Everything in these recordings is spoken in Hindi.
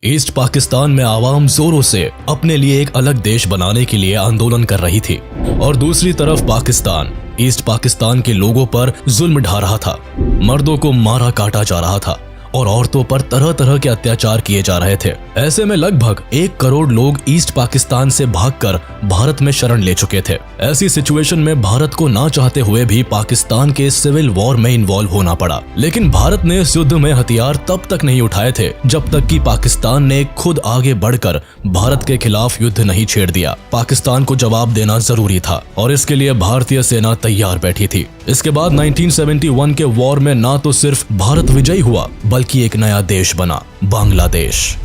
ईस्ट पाकिस्तान में आवाम जोरों से अपने लिए एक अलग देश बनाने के लिए आंदोलन कर रही थी और दूसरी तरफ पाकिस्तान ईस्ट पाकिस्तान के लोगों पर जुल्म ढा रहा था। मर्दों को मारा काटा जा रहा था और औरतों पर तरह तरह के अत्याचार किए जा रहे थे। ऐसे में लगभग 1 करोड़ लोग ईस्ट पाकिस्तान से भागकर भारत में शरण ले चुके थे। ऐसी सिचुएशन में भारत को ना चाहते हुए भी पाकिस्तान के सिविल वॉर में इन्वॉल्व होना पड़ा। लेकिन भारत ने इस युद्ध में हथियार तब तक नहीं उठाए थे जब तक कि पाकिस्तान ने खुद आगे बढ़कर भारत के खिलाफ युद्ध नहीं छेड़ दिया। पाकिस्तान को जवाब देना जरूरी था और इसके लिए भारतीय सेना तैयार बैठी थी। इसके बाद 1971 के वॉर में ना तो सिर्फ भारत विजयी हुआ बल्कि एक नया देश बना, बांग्लादेश।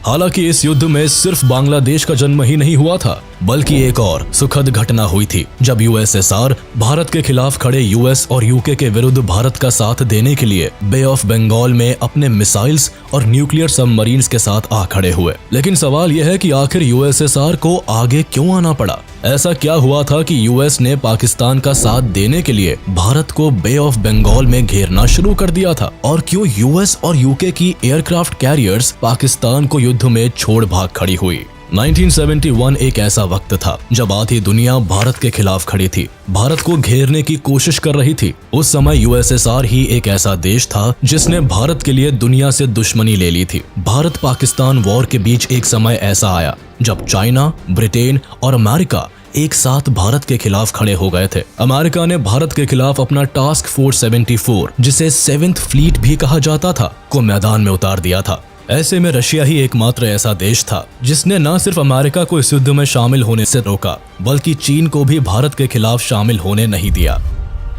हालांकि इस युद्ध में सिर्फ बांग्लादेश का जन्म ही नहीं हुआ था बल्कि एक और सुखद घटना हुई थी जब यूएसएसआर भारत के खिलाफ खड़े यूएस और यूके के विरुद्ध भारत का साथ देने के लिए बे ऑफ बंगाल में अपने मिसाइल्स और न्यूक्लियर सबमरीन्स के साथ आ खड़े हुए। लेकिन सवाल यह है कि आखिर यूएसएसआर को आगे क्यों आना पड़ा? ऐसा क्या हुआ था कि यूएस ने पाकिस्तान का साथ देने के लिए भारत को बे ऑफ बंगाल में घेरना शुरू कर दिया था? और क्यों यूएस और यूके की एयरक्राफ्ट कैरियर्स पाकिस्तान को युद्ध में छोड़ भाग खड़ी हुई? 1971 एक ऐसा वक्त था जब आधी दुनिया भारत के खिलाफ खड़ी थी, भारत को घेरने की कोशिश कर रही थी। उस समय यूएसएसआर ही एक ऐसा देश था जिसने भारत के लिए दुनिया से दुश्मनी ले ली थी। भारत पाकिस्तान वॉर के बीच एक समय ऐसा आया जब चाइना, ब्रिटेन और अमेरिका एक साथ भारत के खिलाफ खड़े हो गए थे। अमेरिका ने भारत के खिलाफ अपना टास्क फोर्स 74, जिसे 7th फ्लीट भी कहा जाता था, को मैदान में उतार दिया था। ऐसे में रशिया ही एकमात्र ऐसा देश था जिसने न सिर्फ अमेरिका को इस युद्ध में शामिल होने से रोका बल्कि चीन को भी भारत के खिलाफ शामिल होने नहीं दिया।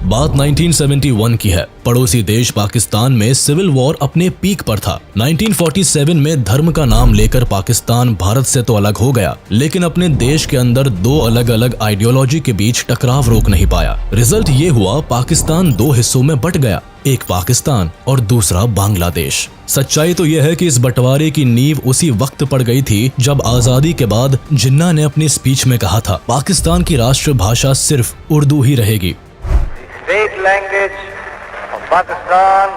बात 1971 की है। पड़ोसी देश पाकिस्तान में सिविल वॉर अपने पीक पर था। 1947 में धर्म का नाम लेकर पाकिस्तान भारत से तो अलग हो गया, लेकिन अपने देश के अंदर 2 अलग अलग आइडियोलॉजी के बीच टकराव रोक नहीं पाया। रिजल्ट ये हुआ, पाकिस्तान 2 हिस्सों में बट गया, एक पाकिस्तान और दूसरा बांग्लादेश। सच्चाई तो यह है कि इस बंटवारे की नींव उसी वक्त पड़ गई थी जब आजादी के बाद जिन्ना ने अपनी स्पीच में कहा था, पाकिस्तान की राष्ट्रभाषा सिर्फ उर्दू ही रहेगी। State language of Pakistan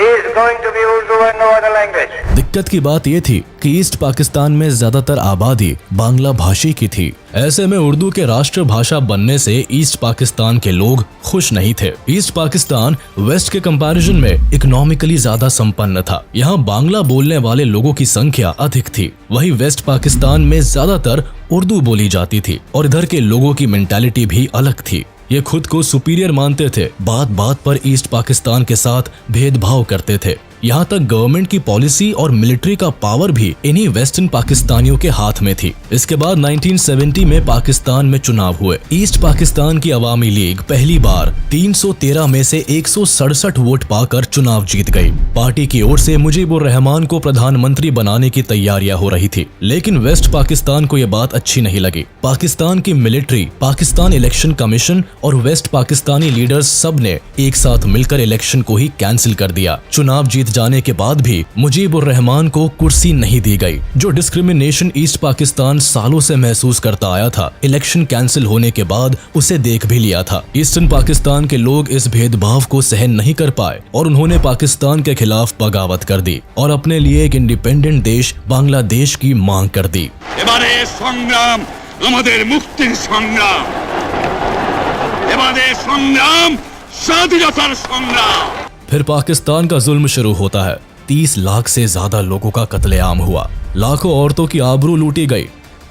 is going to be Urdu and no other language. दिक्कत की बात यह थी कि ईस्ट पाकिस्तान में ज्यादातर आबादी बांग्ला भाषी की थी। ऐसे में उर्दू के राष्ट्रभाषा बनने से ईस्ट पाकिस्तान के लोग खुश नहीं थे। ईस्ट पाकिस्तान वेस्ट के कंपैरिजन में इकोनॉमिकली ज्यादा संपन्न था। यहाँ बांग्ला बोलने वाले लोगों की संख्या अधिक थी। वहीं वेस्ट पाकिस्तान में ज्यादातर उर्दू बोली जाती थी और इधर के लोगों की मेंटालिटी भी अलग थी। ये खुद को सुपीरियर मानते थे, बात बात पर ईस्ट पाकिस्तान के साथ भेदभाव करते थे। यहाँ तक गवर्नमेंट की पॉलिसी और मिलिट्री का पावर भी इन्हीं वेस्टर्न पाकिस्तानियों के हाथ में थी। इसके बाद 1970 में पाकिस्तान में चुनाव हुए। ईस्ट पाकिस्तान की अवामी लीग पहली बार 313 में से 167 वोट पाकर चुनाव जीत गई। पार्टी की ओर से मुजीबुर रहमान को प्रधानमंत्री बनाने की तैयारियां हो रही थी, लेकिन वेस्ट पाकिस्तान को यह बात अच्छी नहीं लगी। पाकिस्तान की मिलिट्री, पाकिस्तान इलेक्शन कमीशन और वेस्ट पाकिस्तानी लीडर्स सब ने एक साथ मिलकर इलेक्शन को ही कैंसिल कर दिया। चुनाव जीत जाने के बाद भी मुजीबुर रहमान को कुर्सी नहीं दी गई। जो डिस्क्रिमिनेशन ईस्ट पाकिस्तान सालों से महसूस करता आया था, इलेक्शन कैंसिल होने के बाद उसे देख भी लिया था। ईस्टर्न पाकिस्तान के लोग इस भेदभाव को सहन नहीं कर पाए और उन्होंने पाकिस्तान के खिलाफ बगावत कर दी और अपने लिए एक इंडिपेंडेंट देश बांग्लादेश की मांग कर दी। फिर पाकिस्तान का जुल्म शुरू होता है। 30 लाख से ज्यादा लोगों का कत्लेआम हुआ, लाखों औरतों की आबरू लूटी गई।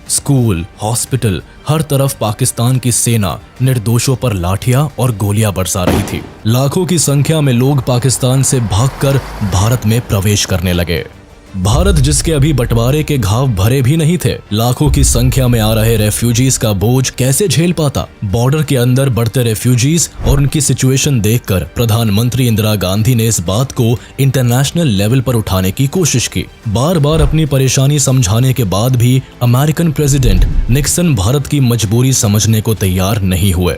स्कूल, हॉस्पिटल, हर तरफ पाकिस्तान की सेना निर्दोषों पर लाठियां और गोलियां बरसा रही थी। लाखों की संख्या में लोग पाकिस्तान से भागकर भारत में प्रवेश करने लगे। भारत जिसके अभी बंटवारे के घाव भरे भी नहीं थे, लाखों की संख्या में आ रहे रेफ्यूजीज का बोझ कैसे झेल पाता? बॉर्डर के अंदर बढ़ते रेफ्यूजीज और उनकी सिचुएशन देखकर प्रधानमंत्री इंदिरा गांधी ने इस बात को इंटरनेशनल लेवल पर उठाने की कोशिश की। बार बार अपनी परेशानी समझाने के बाद भी अमेरिकन प्रेसिडेंट निक्सन भारत की मजबूरी समझने को तैयार नहीं हुए।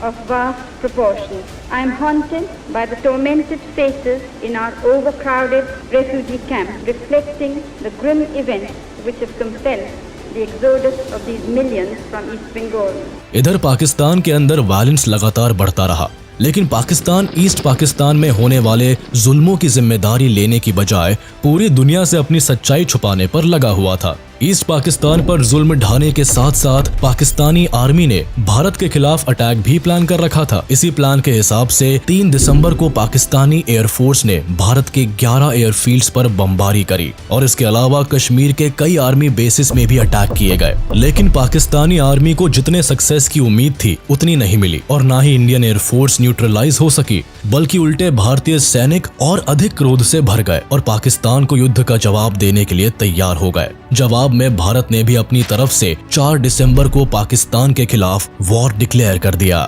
Of vast proportions. I am haunted by the tormented faces in our overcrowded refugee camps, reflecting the grim events which have compelled the exodus of these millions from East Bengal. इधर पाकिस्तान के अंदर वायलेंस लगातार बढ़ता रहा। लेकिन पाकिस्तान ईस्ट पाकिस्तान में होने वाले जुल्मों की जिम्मेदारी लेने की बजाय पूरी दुनिया से अपनी सच्चाई छुपाने पर लगा हुआ था। ईस्ट पाकिस्तान पर जुल्म ढाने के साथ साथ पाकिस्तानी आर्मी ने भारत के खिलाफ अटैक भी प्लान कर रखा था। इसी प्लान के हिसाब से 3 दिसंबर को पाकिस्तानी एयरफोर्स ने भारत के 11 एयरफील्ड्स पर बमबारी करी और इसके अलावा कश्मीर के कई आर्मी बेसिस में भी अटैक किए गए। लेकिन पाकिस्तानी आर्मी को जितने सक्सेस की उम्मीद थी उतनी नहीं मिली और ना ही इंडियन एयरफोर्स न्यूट्रलाइज हो सकी, बल्कि उल्टे भारतीय सैनिक और अधिक क्रोध से भर गए और पाकिस्तान को युद्ध का जवाब देने के लिए तैयार हो गए। जवाब में भारत ने भी अपनी तरफ से 4 दिसंबर को पाकिस्तान के खिलाफ वॉर डिक्लेयर कर दिया।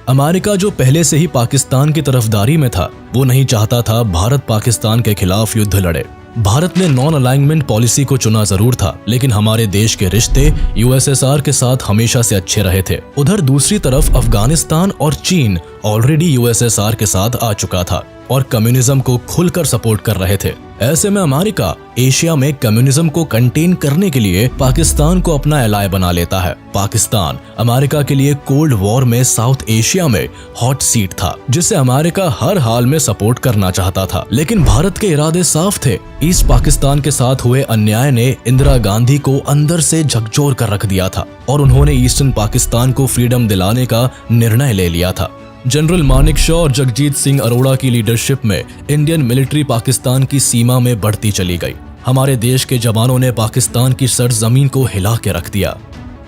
अमेरिका जो पहले से ही पाकिस्तान की तरफदारी में था, वो नहीं चाहता था भारत पाकिस्तान के खिलाफ युद्ध लड़े। भारत ने नॉन अलाइनमेंट पॉलिसी को चुना जरूर था, लेकिन हमारे देश के रिश्ते यूएसएसआर के साथ हमेशा से अच्छे रहे थे। उधर दूसरी तरफ अफगानिस्तान और चीन ऑलरेडी यूएसएसआर के साथ आ चुका था और कम्युनिज्म को खुलकर सपोर्ट कर रहे थे। ऐसे में अमेरिका एशिया में कम्युनिज्म को कंटेन करने के लिए पाकिस्तान को अपना एलाय बना लेता है। पाकिस्तान अमेरिका के लिए कोल्ड वॉर में साउथ एशिया में हॉट सीट था, जिसे अमेरिका हर हाल में सपोर्ट करना चाहता था। लेकिन भारत के इरादे साफ थे। ईस्ट पाकिस्तान के साथ हुए अन्याय ने इंदिरा गांधी को अंदर से झकझोर कर रख दिया था और उन्होंने ईस्टर्न पाकिस्तान को फ्रीडम दिलाने का निर्णय ले लिया था। जनरल मानेकशॉ और जगजीत सिंह अरोड़ा की लीडरशिप में इंडियन मिलिट्री पाकिस्तान की सीमा में बढ़ती चली गई। हमारे देश के जवानों ने पाकिस्तान की सरजमीन को हिला के रख दिया।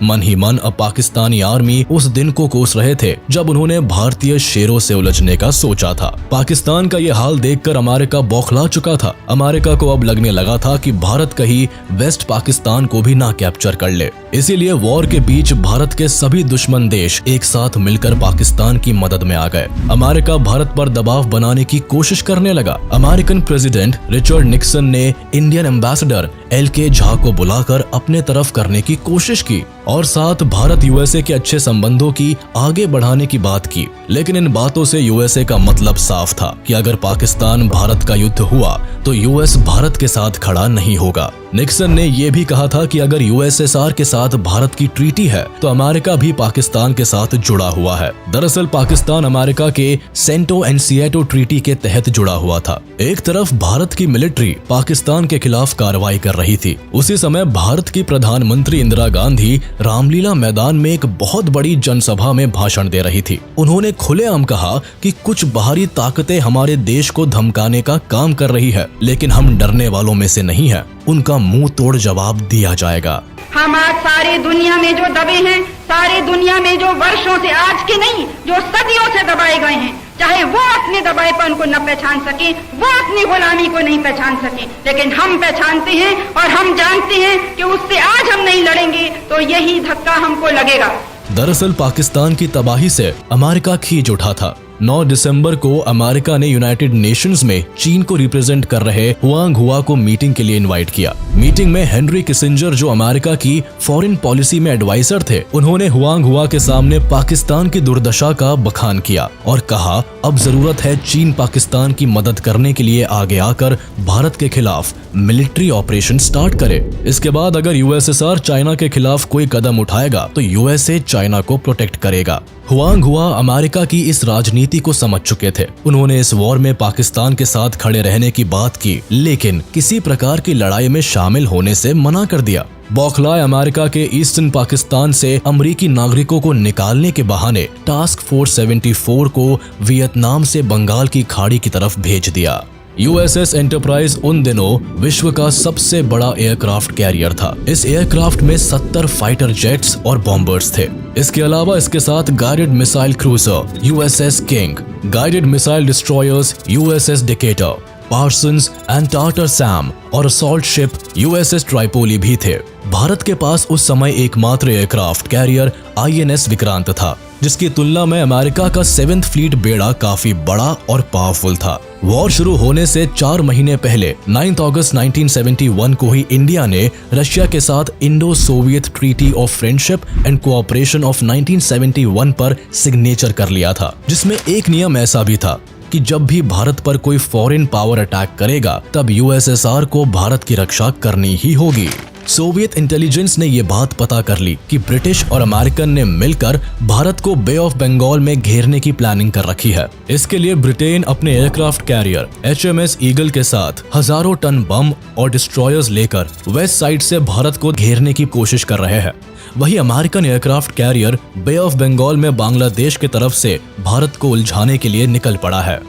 मन ही मन अब पाकिस्तानी आर्मी उस दिन को कोस रहे थे जब उन्होंने भारतीय शेरों से उलझने का सोचा था। पाकिस्तान का ये हाल देखकर अमेरिका बौखला चुका था। अमेरिका को अब लगने लगा था कि भारत कहीं वेस्ट पाकिस्तान को भी ना कैप्चर कर ले। इसीलिए वॉर के बीच भारत के सभी दुश्मन देश एक साथ मिलकर पाकिस्तान की मदद में आ गए। अमेरिका भारत पर दबाव बनाने की कोशिश करने लगा। अमेरिकन प्रेसिडेंट रिचर्ड निक्सन ने इंडियन एम्बेसडर LK झा को बुलाकर अपने तरफ करने की कोशिश की और साथ भारत यूएसए के अच्छे संबंधों की आगे बढ़ाने की बात की। लेकिन इन बातों से यूएसए का मतलब साफ था कि अगर पाकिस्तान भारत का युद्ध हुआ तो यूएस भारत के साथ खड़ा नहीं होगा। निक्सन ने यह भी कहा था कि अगर यूएसएसआर के साथ भारत की ट्रीटी है तो अमेरिका भी पाकिस्तान के साथ जुड़ा हुआ है। दरअसल पाकिस्तान अमेरिका के सेंटो एंड सिएटो ट्रीटी के तहत जुड़ा हुआ था। एक तरफ भारत की मिलिट्री पाकिस्तान के खिलाफ कार्रवाई कर रही थी, उसी समय भारत की प्रधानमंत्री इंदिरा गांधी रामलीला मैदान में एक बहुत बड़ी जनसभा में भाषण दे रही थी। उन्होंने खुलेआम कहा कि कुछ बाहरी ताकतें हमारे देश को धमकाने का काम कर रही है, लेकिन हम डरने वालों में से नहीं है। उनका मुंह तोड़ जवाब दिया जाएगा। हम आज सारी दुनिया में जो दबे हैं, सारी दुनिया में जो वर्षों से, आज के नहीं, जो सदियों से दबाए गए हैं, चाहे वो अपने दबाएपन को न पहचान सके, वो अपनी गुलामी को नहीं पहचान सके, लेकिन हम पहचानते हैं और हम जानते हैं कि उससे आज हम नहीं लड़ेंगे तो यही धक्का हमको लगेगा। दरअसल पाकिस्तान की तबाही से अमेरिका खींच उठा था। 9 दिसंबर को अमेरिका ने यूनाइटेड नेशंस में चीन को रिप्रेजेंट कर रहे हुआंग हुआ को मीटिंग के लिए इनवाइट किया। मीटिंग में हेनरी किसिंजर, जो अमेरिका की फॉरेन पॉलिसी में एडवाइजर थे, उन्होंने हुआंग हुआ के सामने पाकिस्तान की दुर्दशा का बखान किया और कहा अब जरूरत है चीन पाकिस्तान की मदद करने के लिए आगे आकर भारत के खिलाफ मिलिट्री ऑपरेशन स्टार्ट करे। इसके बाद अगर यूएसएसआर चाइना के खिलाफ कोई कदम उठाएगा तो यूएसए चाइना को प्रोटेक्ट करेगा। हुआंग हुआ अमेरिका की इस राजनीति को समझ चुके थे। उन्होंने इस वॉर में पाकिस्तान के साथ खड़े रहने की बात की, लेकिन किसी प्रकार की लड़ाई में शामिल होने से मना कर दिया। बौखलाए अमेरिका के ईस्टर्न पाकिस्तान से अमरीकी नागरिकों को निकालने के बहाने टास्क फोर्स 74 को वियतनाम से बंगाल की खाड़ी की तरफ भेज दिया। USS एंटरप्राइज उन दिनों विश्व का सबसे बड़ा एयरक्राफ्ट कैरियर था। इस एयरक्राफ्ट में 70 फाइटर जेट्स और बॉम्बर्स थे। इसके अलावा इसके साथ guided missile cruiser USS king, guided missile destroyers USS Decatur, Parsons and tartar Sam और असॉल्ट शिप USS ट्राइपोली भी थे। भारत के पास उस समय एकमात्र एयरक्राफ्ट कैरियर INS विक्रांत था, जिसकी तुलना में अमेरिका का 7th फ्लीट बेड़ा काफी बड़ा और पावरफुल था। वॉर शुरू होने से 4 महीने पहले 9 अगस्त 1971 को ही इंडिया ने रशिया के साथ Indo Soviet treaty of friendship and cooperation of 1971 पर सिग्नेचर कर लिया था, जिसमें एक नियम ऐसा भी था कि जब भी भारत पर कोई फॉरेन पावर अटैक करेगा तब USSR को भारत की रक्षा करनी ही होगी। सोवियत इंटेलिजेंस ने यह बात पता कर ली कि ब्रिटिश और अमेरिकन ने मिलकर भारत को बे ऑफ बंगाल में घेरने की प्लानिंग कर रखी है। इसके लिए ब्रिटेन अपने एयरक्राफ्ट कैरियर HMS ईगल के साथ हजारों टन बम और डिस्ट्रॉयर्स लेकर वेस्ट साइड से भारत को घेरने की कोशिश कर रहे हैं। वही American aircraft carrier bay of Bengal में बांग्लादेश की तरफ से भारत को उलझाने के लिए निकल पड़ा है,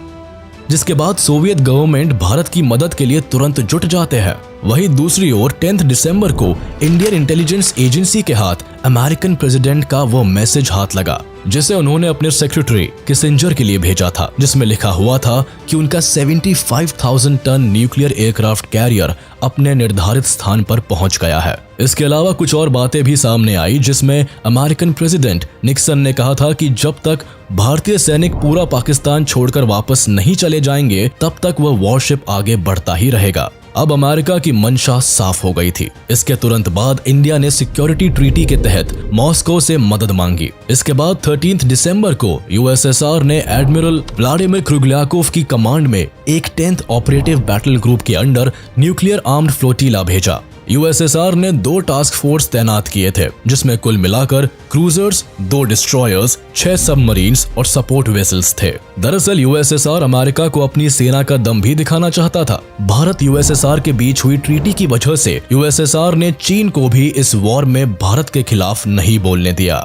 जिसके बाद सोवियत गवर्नमेंट भारत की मदद के लिए तुरंत जुट जाते हैं। वहीं दूसरी ओर 10 दिसंबर को इंडियन इंटेलिजेंस एजेंसी के हाथ अमेरिकन प्रेसिडेंट का वो मैसेज हाथ लगा जिसे उन्होंने अपने सेक्रेटरी किसिंजर के लिए भेजा था, जिसमें लिखा हुआ था कि उनका 75,000 टन न्यूक्लियर एयरक्राफ्ट कैरियर अपने निर्धारित स्थान पर पहुंच गया है। इसके अलावा कुछ और बातें भी सामने आई, जिसमें अमेरिकन प्रेसिडेंट निक्सन ने कहा था कि जब तक भारतीय सैनिक पूरा पाकिस्तान छोड़कर वापस नहीं चले जाएंगे तब तक वह वॉरशिप आगे बढ़ता ही रहेगा। अब अमेरिका की मंशा साफ हो गई थी। इसके तुरंत बाद इंडिया ने सिक्योरिटी ट्रीटी के तहत मॉस्को से मदद मांगी। इसके बाद 13 दिसंबर को USSR ने एडमिरल व्लादिमीर क्रुगल्याकोव की कमांड में एक 10th ऑपरेटिव बैटल ग्रुप के अंडर न्यूक्लियर आर्म्ड फ्लोटिला भेजा। USSR ने 2 टास्क फोर्स तैनात किए थे, जिसमें कुल मिलाकर क्रूजर्स, 2 डिस्ट्रॉयर्स, 6 सबमरीन्स और सपोर्ट वेसल्स थे। दरअसल USSR अमेरिका को अपनी सेना का दम भी दिखाना चाहता था। भारत USSR के बीच हुई ट्रीटी की वजह से USSR ने चीन को भी इस वॉर में भारत के खिलाफ नहीं बोलने दिया।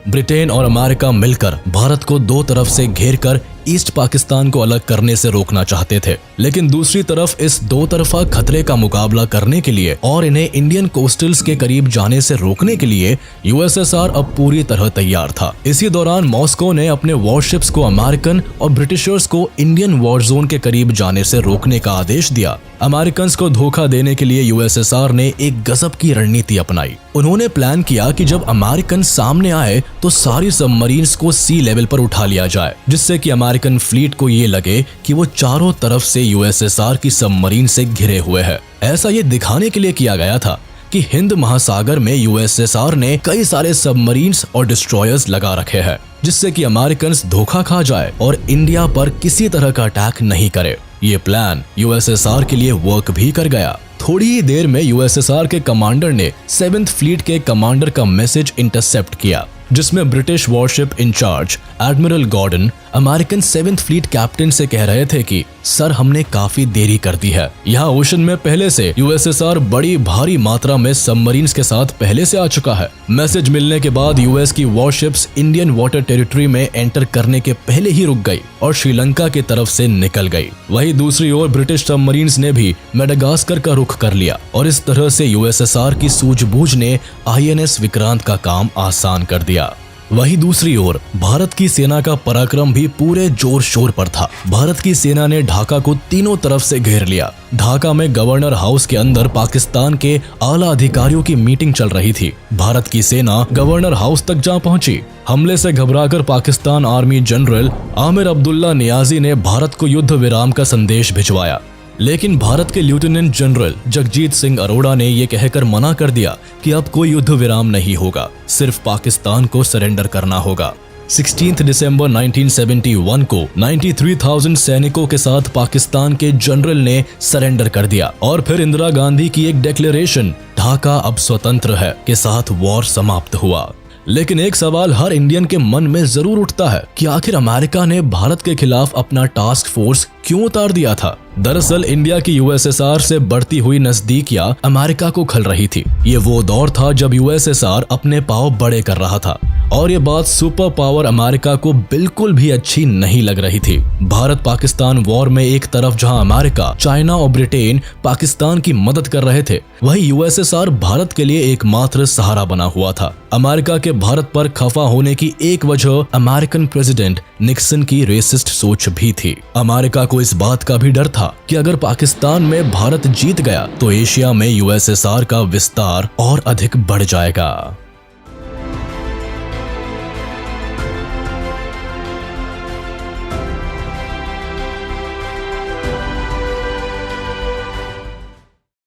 ब्रिटेन और अमेरिका मिलकर भारत को 2 तरफ से घेरकर ईस्ट पाकिस्तान को अलग करने से रोकना चाहते थे, लेकिन दूसरी तरफ इस 2 तरफा खतरे का मुकाबला करने के लिए और इन्हें इंडियन कोस्टल्स के करीब जाने से रोकने के लिए USSR अब पूरी तरह तैयार था। इसी दौरान मॉस्को ने अपने वॉरशिप्स को अमेरिकन और ब्रिटिशर्स को इंडियन वॉर जोन के करीब जाने से रोकने का आदेश दिया। अमेरिकन को धोखा देने के लिए USSR ने एक गजब की रणनीति अपनाई। उन्होंने प्लान किया कि जब अमेरिकन सामने आए तो सारी सबमरीन्स को सी लेवल पर उठा लिया जाए, जिससे कि अमेरिकन फ्लीट को ये लगे कि वो चारों तरफ से USSR की सबमरीन से घिरे हुए हैं। ऐसा ये दिखाने के लिए किया गया था कि हिंद महासागर में USSR ने कई सारे सबमरीन्स और डिस्ट्रॉयर्स लगा रखे हैं, जिससे कि अमेरिकन धोखा खा जाए और इंडिया पर किसी तरह का अटैक नहीं करे। ये प्लान USSR के लिए वर्क भी कर गया। थोड़ी ही देर में USSR के कमांडर ने 7th फ्लीट के कमांडर का मैसेज इंटरसेप्ट किया, जिसमें British warship incharge admiral Gordon American 7th fleet captain से कह रहे थे कि सर, हमने काफी देरी कर दी है। यहाँ ओशन में पहले से USSR बड़ी भारी मात्रा में सबमरीन्स के साथ पहले से आ चुका है। मैसेज मिलने के बाद US की वॉरशिप्स इंडियन वाटर टेरिटरी में एंटर करने के पहले ही रुक गई और श्रीलंका की तरफ से निकल गई। वहीं दूसरी ओर ब्रिटिश सबमरीन्स ने भी मेडागास्कर का रुख कर लिया और इस तरह से USSR की सूझबूझ ने INS विक्रांत का काम आसान कर दिया। वहीं दूसरी ओर भारत की सेना का पराक्रम भी पूरे जोर शोर पर था। भारत की सेना ने ढाका को तीनों तरफ से घेर लिया। ढाका में गवर्नर हाउस के अंदर पाकिस्तान के आला अधिकारियों की मीटिंग चल रही थी। भारत की सेना गवर्नर हाउस तक जा पहुंची। हमले से घबराकर पाकिस्तान आर्मी जनरल आमिर अब्दुल्ला नियाजी ने भारत को युद्ध विराम का संदेश भिजवाया, लेकिन भारत के लेफ्टिनेंट जनरल जगजीत सिंह अरोड़ा ने यह कहकर मना कर दिया कि अब कोई युद्ध विराम नहीं होगा, सिर्फ पाकिस्तान को सरेंडर करना होगा। 16 दिसंबर 1971 को 93,000 सैनिकों के साथ पाकिस्तान के जनरल ने सरेंडर कर दिया और फिर इंदिरा गांधी की एक डिक्लेरेशन, ढाका अब स्वतंत्र है, के साथ वॉर समाप्त हुआ। लेकिन एक सवाल हर इंडियन के मन में जरूर उठता है कि आखिर अमेरिका ने भारत के खिलाफ अपना टास्क फोर्स क्यों उतार दिया था। दरअसल इंडिया की USSR से बढ़ती हुई नजदीकियां अमेरिका को खल रही थी। ये वो दौर था जब USSR अपने पांव बड़े कर रहा था और ये बात सुपर पावर अमेरिका को बिल्कुल भी अच्छी नहीं लग रही थी। भारत पाकिस्तान वॉर में एक तरफ जहां अमेरिका, चाइना और ब्रिटेन पाकिस्तान की मदद कर रहे थे, वहीं USSR भारत के लिए एकमात्र सहारा बना हुआ था। अमेरिका के भारत पर खफा होने की एक वजह अमेरिकन प्रेसिडेंट निक्सन की रेसिस्ट सोच भी थी। अमेरिका को इस बात का भी डर था कि अगर पाकिस्तान में भारत जीत गया तो एशिया में USSR का विस्तार और अधिक बढ़ जाएगा।